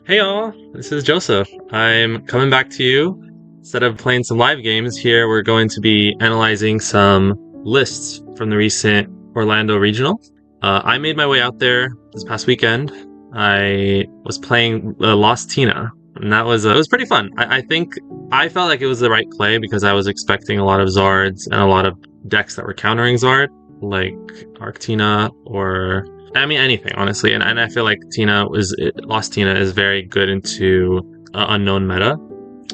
Hey all, this is Joseph. I'm coming back to you. Instead of playing some live games here, we're going to be analyzing some lists from the recent Orlando Regional. I made my way out there this past weekend. I was playing Lost Tina, and that was it was pretty fun. I think I felt like it was the right play because I was expecting a lot of Zards and a lot of decks that were countering Zard, like Arctina or anything, honestly. And I feel like Lost Tina is very good into unknown meta.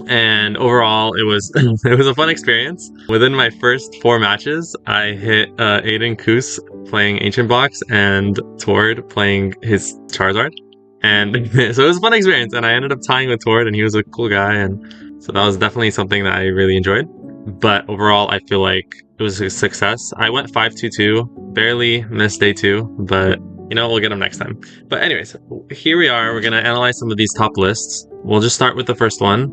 And overall, it was it was a fun experience. Within my first four matches, I hit Aiden Koos playing Ancient Box and Tord playing his Charizard. And so it was a fun experience. And I ended up tying with Tord, and he was a cool guy. And so that was definitely something that I really enjoyed. But overall, I feel like it was a success. I went 5-2-2, barely missed day two, but we'll get them next time. But anyways, here we are. We're going to analyze some of these top lists. We'll just start with the first one.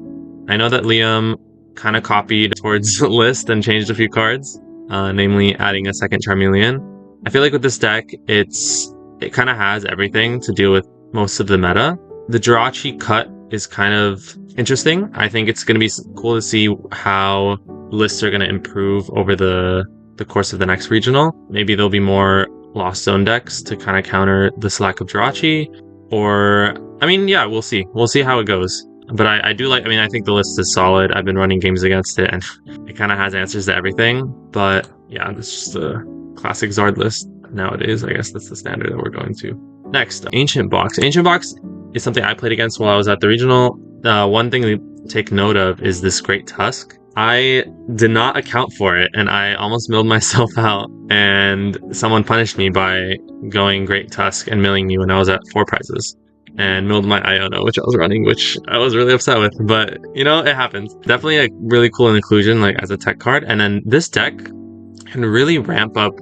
I know that Liam kind of copied towards the list and changed a few cards, namely adding a second Charmeleon. I feel like with this deck, it kind of has everything to deal with most of the meta. The Jirachi cut is kind of interesting. I think it's going to be cool to see how lists are going to improve over the course of the next regional. Maybe there'll be more Lost Zone decks to kind of counter this lack of Jirachi. Or, we'll see. We'll see how it goes. But I do like, I think the list is solid. I've been running games against it, and it kind of has answers to everything. But yeah, it's just a classic Zard list nowadays. I guess that's the standard that we're going to. Next, Ancient Box. Ancient Box is something I played against while I was at the regional. One thing to take note of is this Great Tusk. I did not account for it, and I almost milled myself out, and someone punished me by going Great Tusk and milling me when I was at 4 prizes. And milled my Iona, which I was running, which I was really upset with. But, it happens. Definitely a really cool inclusion, like, as a tech card. And then this deck can really ramp up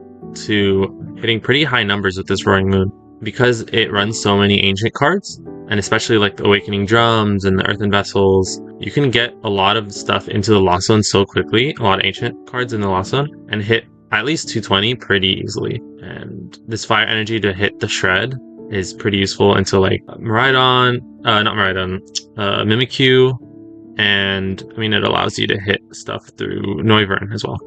to hitting pretty high numbers with this Roaring Moon. Because it runs so many ancient cards, and especially like the Awakening Drums and the Earthen Vessels, you can get a lot of stuff into the Lost Zone so quickly, a lot of ancient cards in the Lost Zone, and hit at least 220 pretty easily. And this Fire Energy to hit the Shred is pretty useful into like Mimikyu, and it allows you to hit stuff through Noivern as well.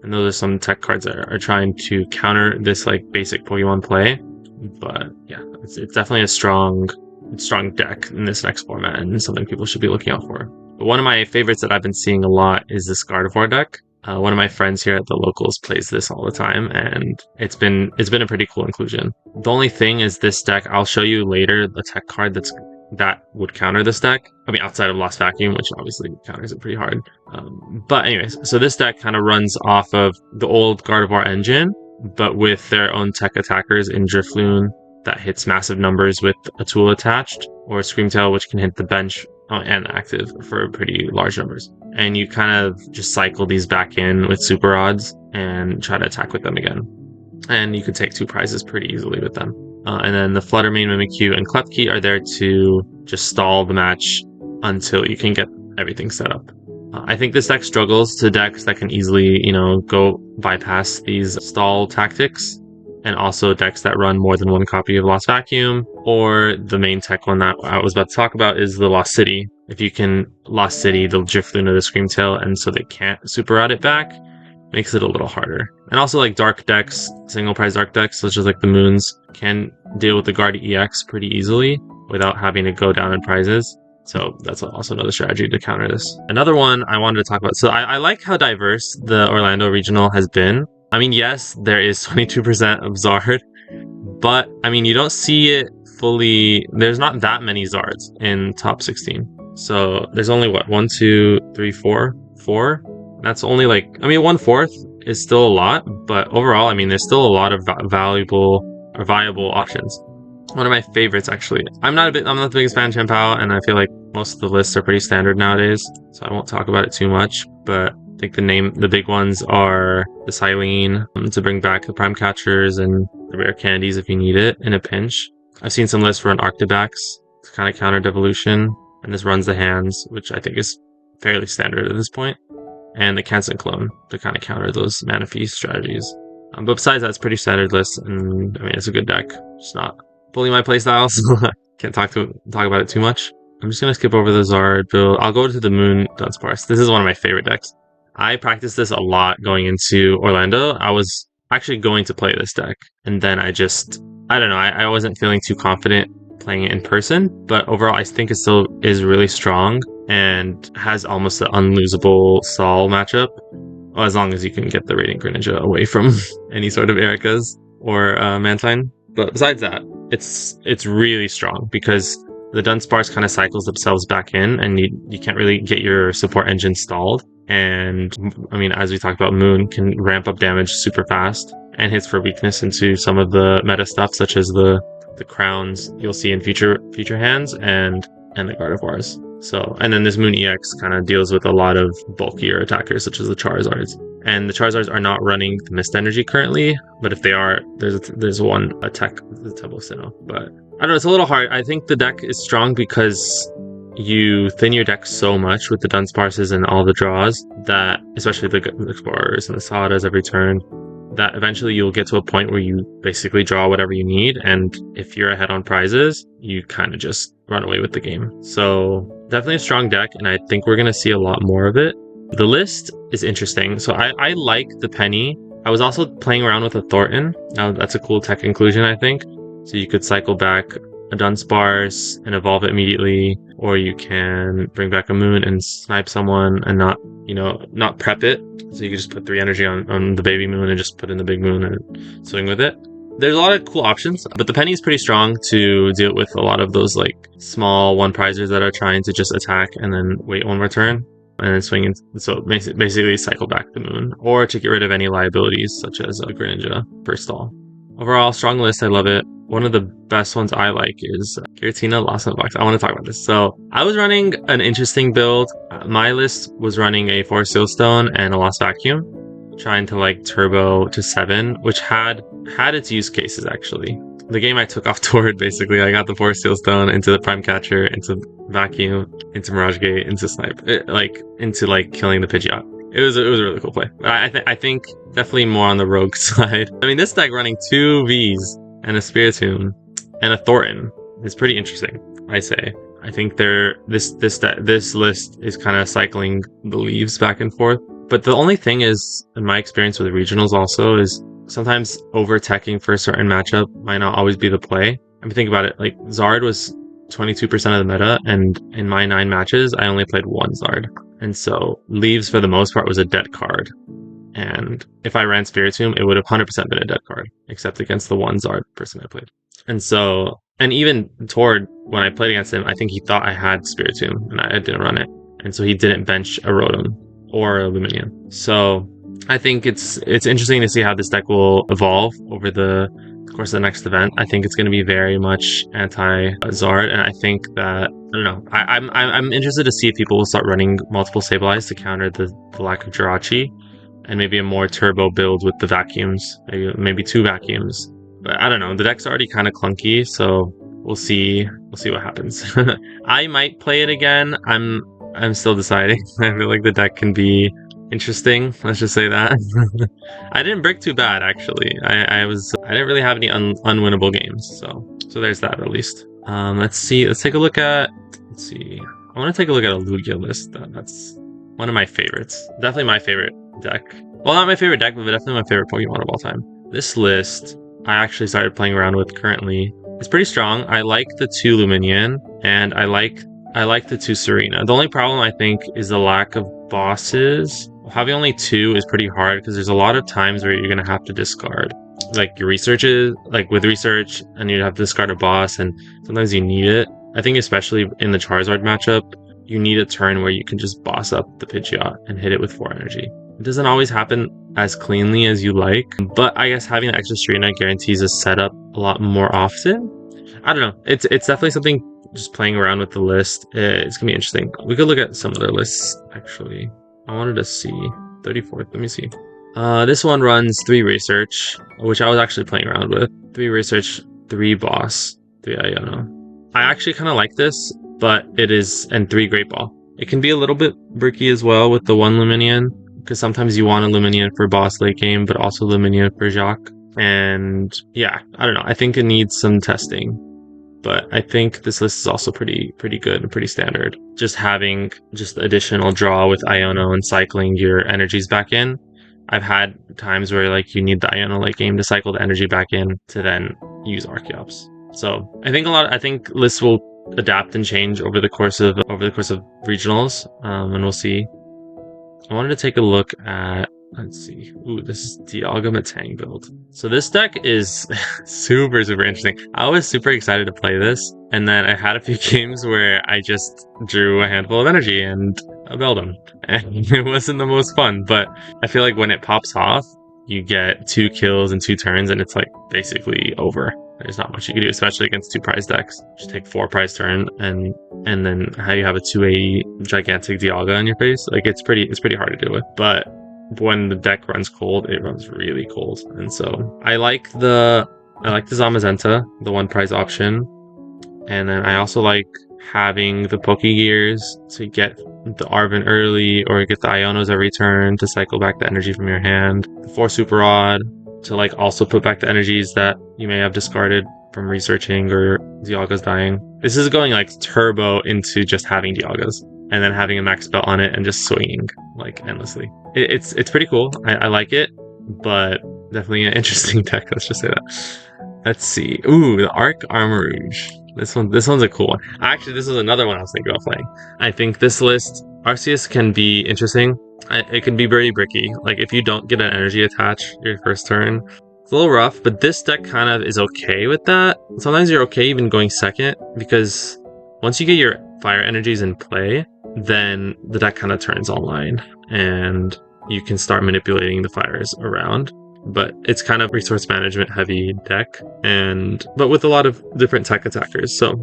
And those are some tech cards that are trying to counter this like basic Pokemon play. But yeah, it's definitely a strong deck in this next format, and something people should be looking out for. But one of my favorites that I've been seeing a lot is this Gardevoir deck. One of my friends here at the locals plays this all the time, and it's been a pretty cool inclusion. The only thing is this deck, I'll show you later the tech card that would counter this deck. Outside of Lost Vacuum, which obviously counters it pretty hard. But anyways, so this deck kind of runs off of the old Gardevoir engine, but with their own tech attackers in Drifloon that hits massive numbers with a tool attached, or Screamtail, which can hit the bench and active for pretty large numbers. And you kind of just cycle these back in with super odds and try to attack with them again. And you can take 2 prizes pretty easily with them. And then the Fluttermane, Mimikyu, and Klefki are there to just stall the match until you can get everything set up. I think this deck struggles to decks that can easily, go bypass these stall tactics, and also decks that run more than one copy of Lost Vacuum, or the main tech one that I was about to talk about is the Lost City. If you can Lost City, they'll Drifloon to the Screamtail, and so they can't super out it back, makes it a little harder. And also like dark decks, single prize dark decks, such as like the Moons, can deal with the Guard EX pretty easily without having to go down in prizes. So that's also another strategy to counter this. Another one I wanted to talk about. So I like how diverse the Orlando Regional has been. Yes, there is 22% of Zard, but you don't see it fully. There's not that many Zards in top 16. So there's only what, 1, 2, 3, 4? 4? That's only like, 1/4 is still a lot, but overall, there's still a lot of valuable or viable options. One of my favorites, actually. I'm not the biggest fan of Chien-Pao, and I feel like most of the lists are pretty standard nowadays, so I won't talk about it too much. But I think the big ones are the Silene, to bring back the Prime Catchers and the rare candies if you need it in a pinch. I've seen some lists run Arctibax to kind of counter Devolution, and this runs the hands, which I think is fairly standard at this point. And the Canson Clone to kind of counter those Mana Feast strategies. But besides that, it's pretty standard list, and it's a good deck. It's not fully my playstyle, so can't talk about it too much. I'm just gonna skip over the Zard build. I'll go to the Moon Dunsparce. This is one of my favorite decks. I practiced this a lot going into Orlando. I was actually going to play this deck, and then I don't know, I wasn't feeling too confident playing it in person, but overall I think it still is really strong and has almost an unlosable Sol matchup, as long as you can get the Radiant Greninja away from any sort of Ericas or Mantine. But besides that, it's really strong because the Dunsparce kind of cycles themselves back in, and you can't really get your support engine stalled. And I mean, as we talked about, Moon can ramp up damage super fast and hits for weakness into some of the meta stuff, such as the crowns you'll see in future hands and the Gardevoirs. So, and then this Moon EX kind of deals with a lot of bulkier attackers, such as the Charizards. And the Charizards are not running the Mist Energy currently, but if they are, there's one attack, the Tebosino. But I don't know, it's a little hard. I think the deck is strong because you thin your deck so much with the Dunsparces and all the draws that, especially the Explorers and the Sadas every turn, that eventually you'll get to a point where you basically draw whatever you need, and if you're ahead on prizes, you kind of just run away with the game. So definitely a strong deck, and I think we're going to see a lot more of it. The list is interesting. So I like the Penny. I was also playing around with a Thornton. Now that's a cool tech inclusion, I think. So you could cycle back a Dunsparce and evolve it immediately, or you can bring back a Moon and snipe someone and not prep it. So you can just put 3 energy on the baby Moon and just put in the big Moon and swing with it. There's a lot of cool options, but the Penny is pretty strong to deal with a lot of those like small one prizers that are trying to just attack and then wait one more turn and then swing in. So basically cycle back the Moon, or to get rid of any liabilities such as a Greninja per stall. Overall, strong list. I love it. One of the best ones I like is Giratina Lost in the Box. I want to talk about this. So I was running an interesting build. My list was running a Forest Sealstone and a Lost Vacuum, trying to like turbo to 7, which had its use cases actually. The game I took off toward, basically, I got the Forest Sealstone into the Prime Catcher, into Vacuum, into Mirage Gate, into Snipe, into killing the Pidgeot. It was a really cool play. I think definitely more on the rogue side. I mean, this deck running 2 Vs and a Spiritomb and a Thornton is pretty interesting, I say. I think this list is kind of cycling the leaves back and forth. But the only thing is, in my experience with regionals also, is sometimes over-teching for a certain matchup might not always be the play. I mean, think about it. Like, Zard was 22% of the meta, and in my 9 matches, I only played 1 Zard. And so Leaves, for the most part, was a dead card. And if I ran Spiritomb, it would have 100% been a dead card, except against the 1 Zard person I played. And so, and even Tord, when I played against him, I think he thought I had Spiritomb, and I didn't run it. And so he didn't bench a Rotom or a Luminion. So I think it's interesting to see how this deck will evolve over the course of the next event. I think it's going to be very much anti-Zard, and I think that, I don't know, I'm interested to see if people will start running multiple Sableyes to counter the lack of Jirachi, and maybe a more turbo build with the Vacuums, maybe 2 Vacuums. But I don't know, the deck's already kind of clunky, so we'll see what happens. I might play it again. I'm still deciding. I feel like the deck can be interesting, let's just say that. I didn't brick too bad, actually. I didn't really have any unwinnable games, so there's that at least. Let's take a look at, I want to take a look at a Lugia list. That's one of my favorites. Definitely my favorite deck. Well, not my favorite deck, but definitely my favorite Pokemon of all time. This list, I actually started playing around with currently. It's pretty strong. I like the 2 Luminion, and I like the 2 Serena. The only problem, I think, is the lack of bosses. Having only 2 is pretty hard because there's a lot of times where you're going to have to discard. Like your researches, like with research, and you'd have to discard a boss, and sometimes you need it. I think especially in the Charizard matchup, you need a turn where you can just boss up the Pidgeot and hit it with 4 energy. It doesn't always happen as cleanly as you like, but I guess having the extra Serena guarantees a setup a lot more often. I don't know. It's definitely something. Just playing around with the list, it's gonna be interesting. We could look at some other lists, actually. I wanted to see 34th. Let me see. This one runs 3 research, which I was actually playing around with. 3 research, 3 boss, 3 Iono. I actually kind of like this, but it is, and 3 great ball. It can be a little bit bricky as well with the 1 Luminion, because sometimes you want a Luminion for boss late game, but also Luminion for Jacques. And yeah, I don't know. I think it needs some testing. but I think this list is also pretty good and pretty standard. Just having just additional draw with Iono and cycling your energies back in. I've had times where like you need the Iono late game to cycle the energy back in to then use Archeops. So I think lists will adapt and change over the course of regionals, and we'll see. I wanted to take a look at, let's see. Ooh, this is Dialga Matang build. So this deck is super interesting. I was super excited to play this, and then I had a few games where I just drew a handful of energy and build them, and it wasn't the most fun. But I feel like when it pops off, you get 2 kills in 2 turns, and it's like basically over. There's not much you can do, especially against 2 prize decks. Just take 4 prize turn, and then how you have a 280 gigantic Dialga in your face. Like it's pretty hard to deal with. But when the deck runs cold, it runs really cold, and so I like the Zamazenta, the 1 prize option, and then I also like having the Pokegears to get the Arven early, or get the Ionos every turn to cycle back the energy from your hand. The 4 Super Rod to like also put back the energies that you may have discarded from researching or Dialga's dying. This is going like turbo into just having Dialgas and then having a max spell on it and just swinging like endlessly. It's pretty cool. I like it, but definitely an interesting deck. Let's just say that. Let's see. Ooh, the Arc Armarouge. This one's a cool one. Actually, this is another one I was thinking about playing. I think this list, Arceus can be interesting. It can be very bricky. Like if you don't get an energy attach your first turn, it's a little rough, but this deck kind of is okay with that. Sometimes you're okay even going second, because once you get your fire energies in play, then the deck kind of turns online and you can start manipulating the fires around. But it's kind of resource management heavy deck, but with a lot of different tech attackers. So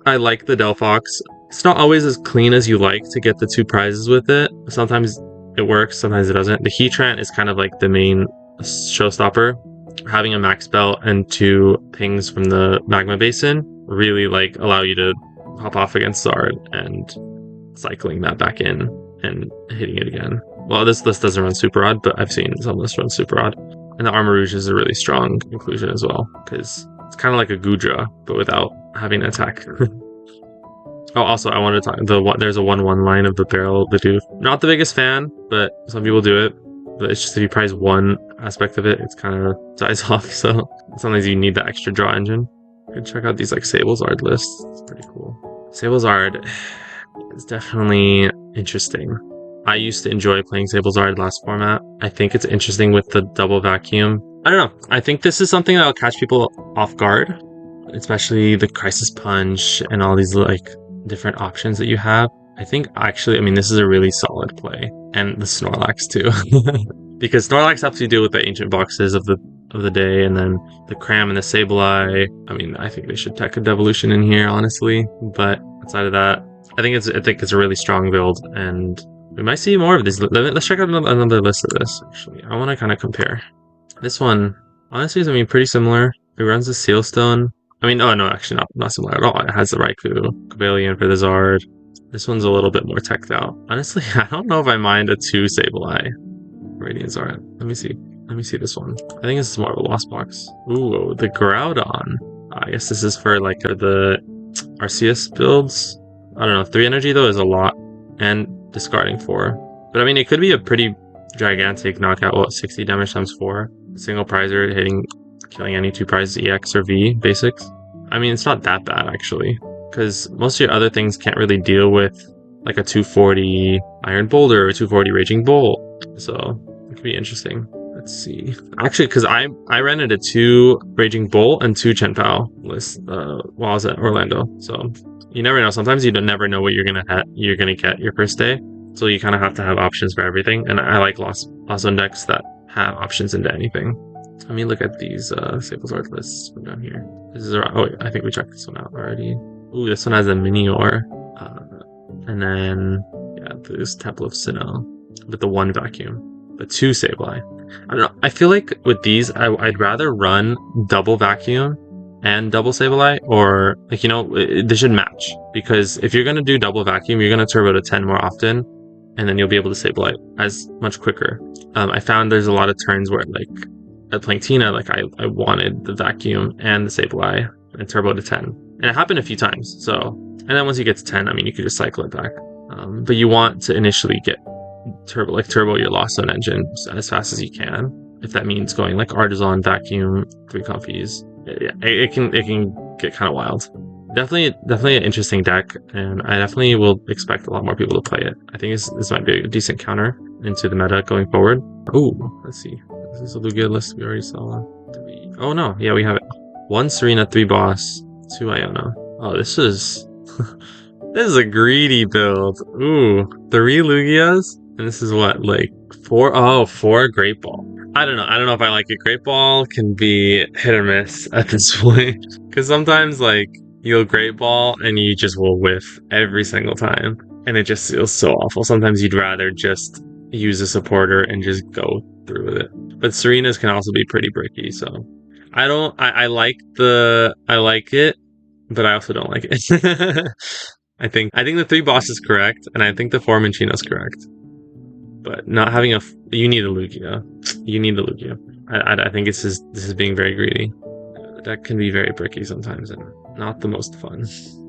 I like the Delphox. It's not always as clean as you like to get the 2 prizes with it. Sometimes it works, sometimes it doesn't. The Heatran is kind of like the main showstopper. Having a max spell and 2 pings from the Magma Basin really like allow you to hop off against Zard and cycling that back in and hitting it again. Well, this list doesn't run Super Rod, but I've seen some lists run Super Rod. And the Armarouge is a really strong inclusion as well, because it's kind of like a Gudra, but without having an attack. Oh, also, I wanted to talk, there's a 1/1 line of the Barrel Bidoof. Not the biggest fan, but some people do it. But it's just if you prize one aspect of it, it's kind of dies off, so sometimes you need that extra draw engine. You can check out these like Sablezard lists. It's pretty cool. Sablezard is definitely interesting. I used to enjoy playing Sablezard last format. I think it's interesting with the double vacuum. I don't know. I think this is something that'll catch people off guard, especially the Crisis Punch and all these like different options that you have. I think actually, I mean, this is a really solid play, and the Snorlax too, because Snorlax helps you deal with the ancient boxes of the day, and then the Cram and the Sableye. I mean, I think they should tech a Devolution in here, honestly. But outside of that, I think it's a really strong build, and we might see more of these. Let's check out another list of this. Actually, I want to kind of compare. This one, honestly, is pretty similar. It runs the Sealstone. I mean, oh no, actually not similar at all. It has the Raikou, Cobalion for the Zard. This one's a little bit more teched out. Honestly, I don't know if I mind a 2 Sableye Radiant Zard. Let me see this one. I think this is more of a Lost Box. Ooh, the Groudon. I guess this is for like the Arceus builds. I don't know. 3 energy though is a lot, and discarding 4. But I mean, it could be a pretty gigantic knockout. What, 60 damage times 4? Single prizer killing any 2 prizes, EX or V basics. I mean, it's not that bad actually, because most of your other things can't really deal with like a 240 Iron Boulder or 240 Raging Bolt. So it could be interesting. Let's see. Actually, because I ran into 2 Raging Bolt and 2 Chenpao lists while I was at Orlando. So you never know. Sometimes you don't never know what you're gonna get your first day. So you kind of have to have options for everything. And I like Lost Zone decks that have options into anything. Let me look at these Sablezard lists from down here. This is I think we checked this one out already. Ooh, this one has a Minior. And then, yeah, this Temple of Sinnoh with the 1 vacuum, the 2 Sableye. I don't know. I feel like with these, I'd rather run double vacuum and double Sableye, or like, they should match, because if you're going to do double vacuum, you're going to turbo to 10 more often, and then you'll be able to Sableye as much quicker. I found there's a lot of turns where like at playing Tina, like I wanted the vacuum and the Sableye and turbo to 10. And it happened a few times. So, and then once you get to 10, I mean, you could just cycle it back. But you want to initially get turbo your lost zone engine as fast as you can. If that means going like artisan, vacuum, 3 comfies, it can get kind of wild. Definitely an interesting deck, and I definitely will expect a lot more people to play it. I think this might be a decent counter into the meta going forward. Oh, let's see. This is a Lugia list we already saw. 3. Oh no, yeah, we have it. 1 Serena, 3 Boss, 2 Iona. Oh, this is this is a greedy build. Ooh, 3 Lugias, and this is what, like 4? Oh, 4 Great Ball. I don't know if I like it. Great Ball can be hit or miss at this point, because sometimes like you'll Great Ball and you just will whiff every single time, and it just feels so awful. Sometimes you'd rather just use a supporter and just go through with it. But Serenas can also be pretty bricky, so I like it, but I also don't like it. I think the 3 Boss is correct, and I think the 4 Minccino is correct. But not having you need a Lugia. You need a Lugia. I think this is being very greedy. The deck can be very bricky sometimes and not the most fun.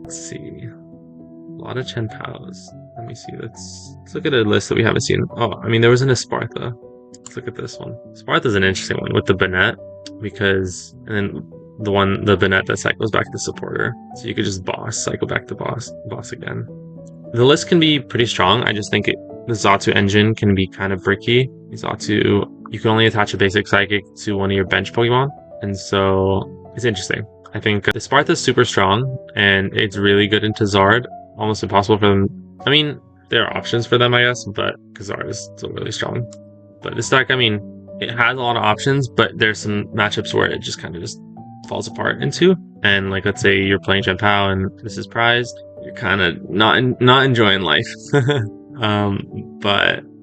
Let's see. A lot of Chen Paos. Let me see. Let's look at a list that we haven't seen. Oh, I mean, there was an Esparta. Let's look at this one. Esparta's an interesting one with the Bennett, because, and then the Bennett that cycles back to supporter. So you could just cycle back to boss again. The list can be pretty strong. I just think the Xatu engine can be kind of bricky. Xatu, you can only attach a basic psychic to one of your bench Pokemon, and so it's interesting. I think the Sparta's super strong, and it's really good into Zard. Almost impossible for them. I mean, there are options for them, I guess, but because Zard is still really strong. But this deck, I mean, it has a lot of options, but there's some matchups where it just kind of just falls apart into. And like, let's say you're playing Chen Pao and this is prized, you're kind of not enjoying life.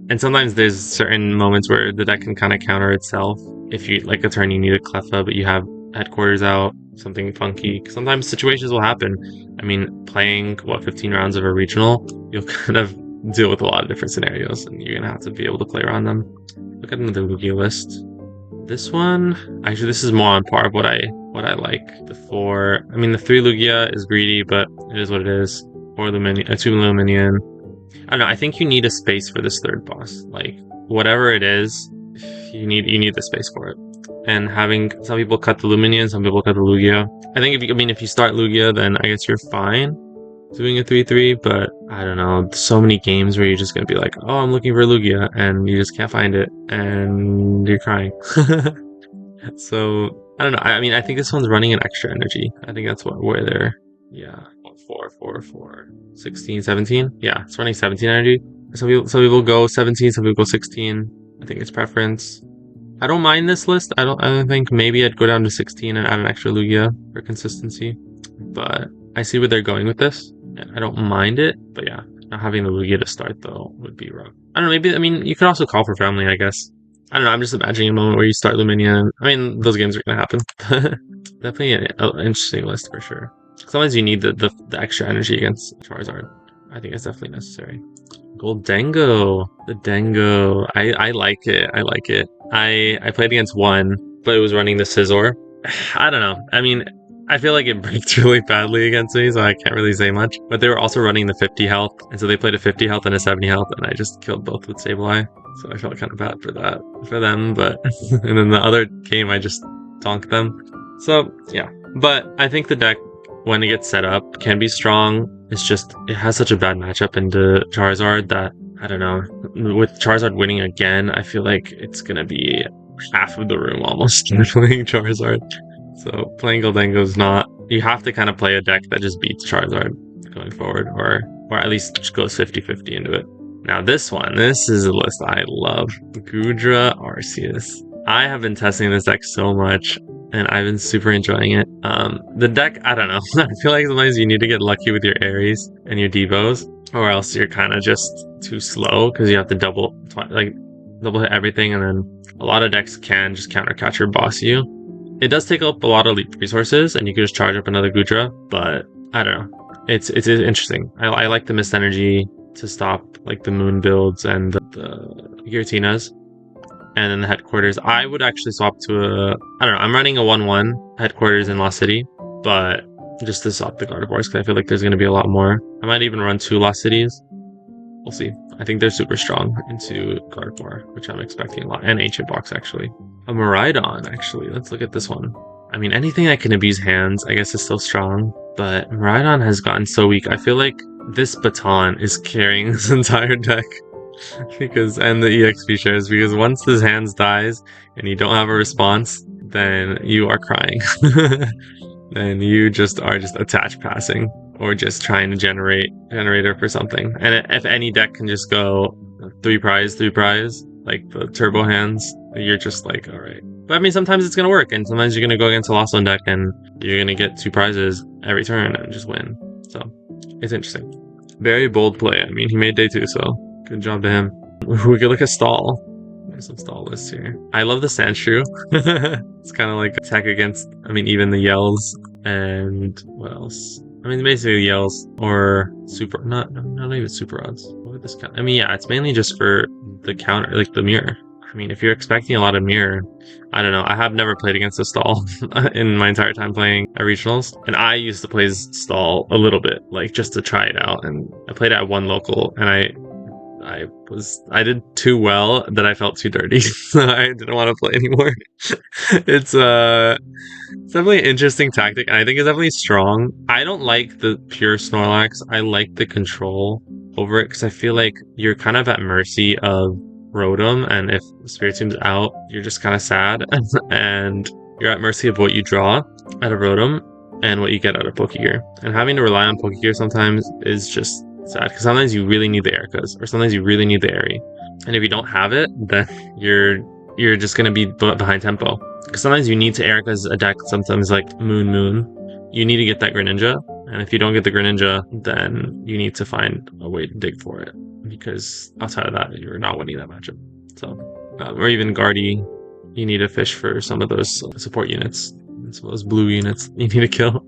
And sometimes there's certain moments where the deck can kind of counter itself. If you like a turn you need a Cleffa, but you have headquarters out, something funky. Sometimes situations will happen. I mean, playing 15 rounds of a regional, you'll kind of deal with a lot of different scenarios, and you're gonna have to be able to play around them. Look at another Lugia list. This one, actually, this is more on par of what I like. The 4, I mean, the 3 Lugia is greedy, but it is what it is. 4 Luminion, 2 Luminion. I don't know. I think you need a space for this 3rd boss. Like, whatever it is, you need the space for it. And having some people cut the Luminion, some people cut the Lugia. I think if you start Lugia, then I guess you're fine doing a 3-3. But I don't know. So many games where you're just gonna be like, oh, I'm looking for Lugia, and you just can't find it, and you're crying. So I don't know. I mean, I think this one's running an extra energy. I think that's where they're. Yeah. 4, 16, 17. Yeah, it's running 17 energy. Some people go 17, some people go 16. I think it's preference. I don't mind this list. I don't think maybe I'd go down to 16 and add an extra Lugia for consistency. But I see where they're going with this. I don't mind it, but yeah, not having the Lugia to start though would be rough. I don't know, maybe, I mean, you could also call for family, I guess. I don't know, I'm just imagining a moment where you start Luminion. I mean, those games are gonna happen. Definitely an interesting list for sure. Sometimes you need the extra energy against Charizard. I think it's definitely necessary. Goldengo. The Dengo. I like it. I like it. I played against one, but it was running the Scizor. I don't know. I mean, I feel like it breaks really badly against me, so I can't really say much. But they were also running the 50 health, and so they played a 50 health and a 70 health, and I just killed both with Sableye. So I felt kind of bad for them, but and then the other game I just donked them. So yeah, but I think the deck, when it gets set up, can be strong. It's just, it has such a bad matchup into Charizard that, I don't know, with Charizard winning again, I feel like it's gonna be half of the room almost playing Charizard. So playing Goldengo is not, you have to kind of play a deck that just beats Charizard going forward, or at least just goes 50-50 into it. Now this is a list I love. Goodra Arceus. I have been testing this deck so much, and I've been super enjoying it. The deck, I don't know. I feel like sometimes you need to get lucky with your Aries and your Devos, or else you're kind of just too slow because you have to double hit everything, and then a lot of decks can just counter catch or boss you. It does take up a lot of resources, and you can just charge up another Goodra, but I don't know. It's interesting. I like the Mist Energy to stop like the Moon builds and the Giratinas. And then the headquarters, I would actually swap to I don't know, I'm running a 1-1 headquarters in Lost City, but just to stop the Gardevoirs, because I feel like there's going to be a lot more. I might even run 2 Lost Cities. We'll see. I think they're super strong into Gardevoir, which I'm expecting a lot. And Ancient Box, actually. A Miraidon, actually. Let's look at this one. I mean, anything that can abuse hands, I guess, is still strong. But Miraidon has gotten so weak. I feel like this Baton is carrying this entire deck. And the EXP shares, because once this hands dies and you don't have a response, then you are crying. Then you just are attach passing or just trying to generator for something. And if any deck can just go 3 prize, like the turbo hands, you're just like, all right. But I mean, sometimes it's gonna work, and sometimes you're gonna go against a Lost Zone deck and you're gonna get 2 prizes every turn and just win. So it's interesting. Very bold play. I mean, he made day 2, so good job to him. We could look at stall. There's some stall lists here. I love the Sandshrew. It's kind of like attack against, I mean, even the Yells. And what else? I mean, basically Yells or super, not even super odds. What would this count? I mean, yeah, it's mainly just for the counter, like the mirror. I mean, if you're expecting a lot of mirror, I don't know. I have never played against a stall in my entire time playing at regionals. And I used to play stall a little bit, like just to try it out. And I played at one local, and I did too well that I felt too dirty. So I didn't want to play anymore. It's definitely an interesting tactic, and I think it's definitely strong. I don't like the pure Snorlax. I like the control over it, because I feel like you're kind of at mercy of Rotom, and if Spiritom's out, you're just kind of sad. And you're at mercy of what you draw out of Rotom and what you get out of Pokegear. And having to rely on Pokegear sometimes is just sad, because sometimes you really need the Ericas, or sometimes you really need the Airy. And if you don't have it, then you're just going to be behind tempo. Because sometimes you need to Ericas a deck, sometimes like Moon. You need to get that Greninja. And if you don't get the Greninja, then you need to find a way to dig for it. Because outside of that, you're not winning that matchup. So, or even Guardy, you need to fish for some of those support units. Some of those blue units you need to kill.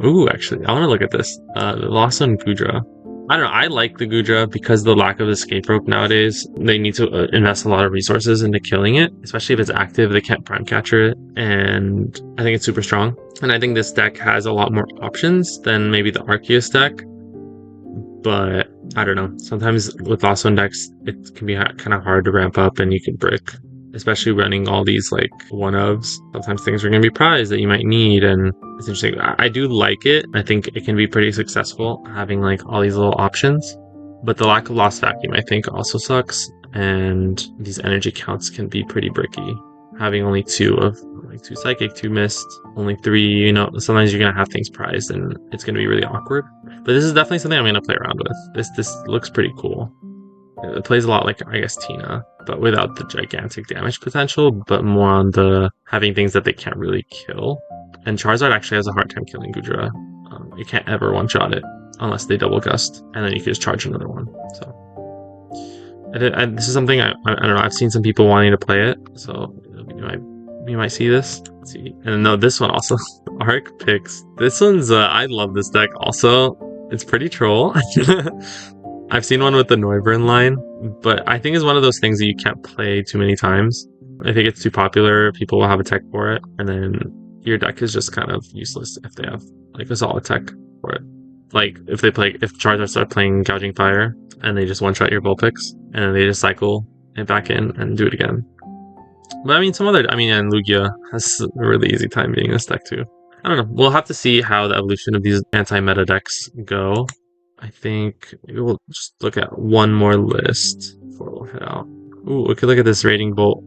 Ooh, actually, I want to look at this. The Lost Zone Gudra. I don't know, I like the Gudra because of the lack of escape rope nowadays. They need to invest a lot of resources into killing it, especially if it's active. They can't prime catcher it, and I think it's super strong. And I think this deck has a lot more options than maybe the Arceus deck, but I don't know. Sometimes with Lost Zone decks, it can be kind of hard to ramp up, and you can brick, especially running all these like one-ofs. Sometimes things are going to be prized that you might need, and it's interesting. I do like it. I think it can be pretty successful having like all these little options, but the lack of Lost Vacuum I think also sucks, and these energy counts can be pretty bricky. Having only 2 of like 2 Psychic, 2 Mist, only 3, you know, sometimes you're going to have things prized and it's going to be really awkward. But this is definitely something I'm going to play around with. This looks pretty cool. It plays a lot like, I guess, Tina, but without the gigantic damage potential, but more on the having things that they can't really kill. And Charizard actually has a hard time killing Gudra. You can't ever one-shot it unless they double gust, and then you can just charge another one. So this is something I don't know. I've seen some people wanting to play it, so you might see this. Let's see, and no, this one also Arc picks. This one's I love this deck also. It's pretty troll. I've seen one with the Noivern line, but I think it's one of those things that you can't play too many times. If it gets too popular, people will have a tech for it, and then your deck is just kind of useless if they have like a solid tech for it. Like if Charizard start playing Gouging Fire and they just one-shot your Vulpix, and then they just cycle it back in and do it again. But I mean, and Lugia has a really easy time beating this deck too. I don't know. We'll have to see how the evolution of these anti-meta decks go. I think maybe we'll just look at one more list before we'll head out. Ooh, we could look at this Raging Bolt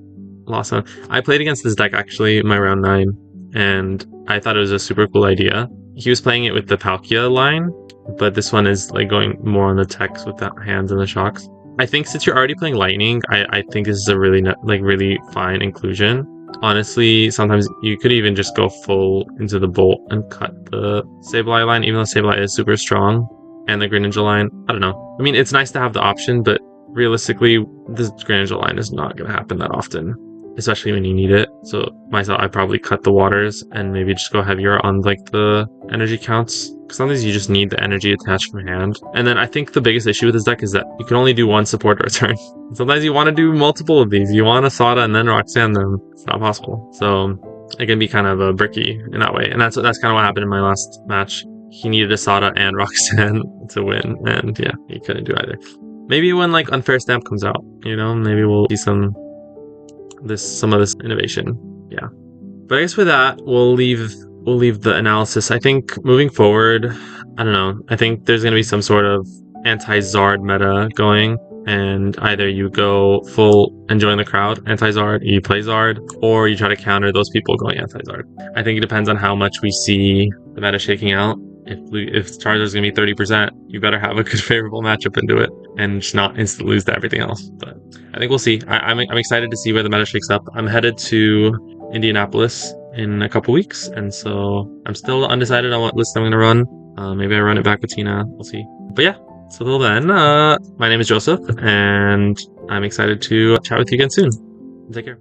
Lost Zone. I played against this deck actually in my round 9, and I thought it was a super cool idea. He was playing it with the Palkia line, but this one is like going more on the techs with the hands and the shocks. I think since you're already playing Lightning, I think this is a really fine inclusion. Honestly, sometimes you could even just go full into the Bolt and cut the Sableye line, even though Sableye is super strong. And the Greninja line, I don't know. I mean, it's nice to have the option, but realistically, this Greninja line is not going to happen that often, especially when you need it. So myself, I probably cut the waters and maybe just go heavier on like the energy counts. Because sometimes you just need the energy attached from hand. And then I think the biggest issue with this deck is that you can only do 1 support or turn. Sometimes you want to do multiple of these. You want to Sada and then Roxanne them. It's not possible. So it can be kind of a bricky in that way. And that's kind of what happened in my last match. He needed Asada and Roxanne to win, and yeah, he couldn't do either. Maybe when like Unfair Stamp comes out, maybe we'll see some of this innovation. Yeah. But I guess with that, we'll leave the analysis. I think moving forward, I don't know. I think there's gonna be some sort of anti-Zard meta going, and either you go full and join the crowd anti-Zard, you play Zard, or you try to counter those people going anti-Zard. I think it depends on how much we see the meta shaking out. If Charizard's gonna be 30%, you better have a good favorable matchup into it and just not instantly lose to everything else. But I think we'll see. I'm excited to see where the meta shakes up. I'm headed to Indianapolis in a couple weeks, and so I'm still undecided on what list I'm gonna run. Maybe I run it back with Tina. We'll see. But yeah. So till then, my name is Joseph, and I'm excited to chat with you again soon. Take care.